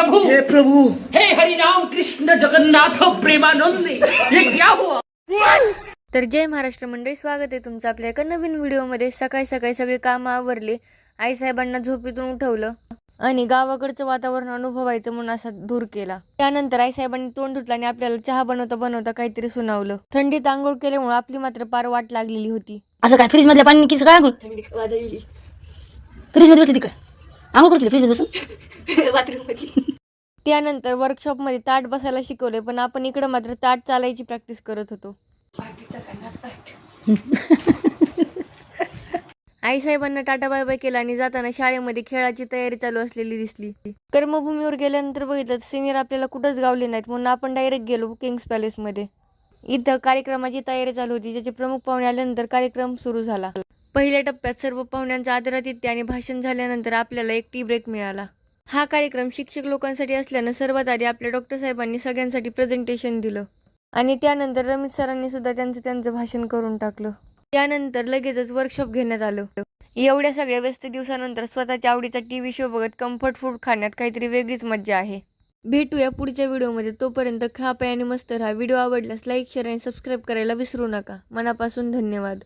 प्रभु, हे प्रभु, हे हरिनाम कृष्ण जगन्नाथ प्रेमानंद, ये क्या हुआ? तर जय महाराष्ट्र मंडळी, स्वागत आहे तुमचं आपल्या एका नवीन व्हिडिओमध्ये। सकाळी सकाळी सगळी कामं आवरली, आईसाहेबांना झोपेतून उठवलं आणि गावाकडचं वातावरण अनुभवायचं म्हणून असा दूर केला। त्यानंतर आईसाहेबांनी तोंड धुतलं आणि आपल्याला चहा बनवता बनवता काहीतरी सुनावलं। थंडीत आंघोळ केल्यामुळे आपली मात्र पार वाट लागलेली होती। असं काय फ्रीज मधल्या पाणी की सगळं आंघोळ थंडी वाजली फ्रीज मध्ये बसली काय आंघोळ करते फ्रीज मध्ये बसून बाथरूम मध्ये। त्यानंतर वर्कशॉप मध्ये ताट बसायला शिकवले, पण आपण इकडे मात्र ताट चालायची प्रॅक्टिस करत होतो। आईसाहेबांना टाटा बाय बाय केला आणि जाताना शाळेमध्ये खेळाची तयारी चालू असलेली दिसली। कर्मभूमीवर गेल्यानंतर बघितलं सिनियर आपल्याला कुठंच गावले नाहीत, म्हणून आपण डायरेक्ट गेलो किंग्स पॅलेस मध्ये। इथं कार्यक्रमाची तयारी चालू होती, ज्याचे प्रमुख पाहुणे आल्यानंतर कार्यक्रम सुरू झाला। पहिल्या टप्प्यात सर्व पाहुण्यांचा आदरातिथ्य आणि भाषण झाल्यानंतर आपल्याला एक टी ब्रेक मिळाला। हा कार्यक्रम शिक्षक लोकांसाठी असल्यानं सर्वात आधी आपल्या डॉक्टर साहेबांनी सगळ्यांसाठी प्रेझेंटेशन दिलं आणि त्यानंतर रमेश सरांनी सुद्धा त्यांचं भाषण करून टाकलं। त्यानंतर लगेचच वर्कशॉप घेण्यात आलं। एवढ्या सगळ्या व्यस्त दिवसानंतर स्वतःच्या आवडीचा टीव्ही शो बघत कम्फर्ट फूड खाण्यात काहीतरी वेगळीच मज्जा आहे। भेटूया पुढच्या व्हिडिओमध्ये, तोपर्यंत खा प्या आणि मस्त राहा। व्हिडिओ आवडल्यास लाईक, शेअर आणि सबस्क्राईब करायला विसरू नका। मनापासून धन्यवाद।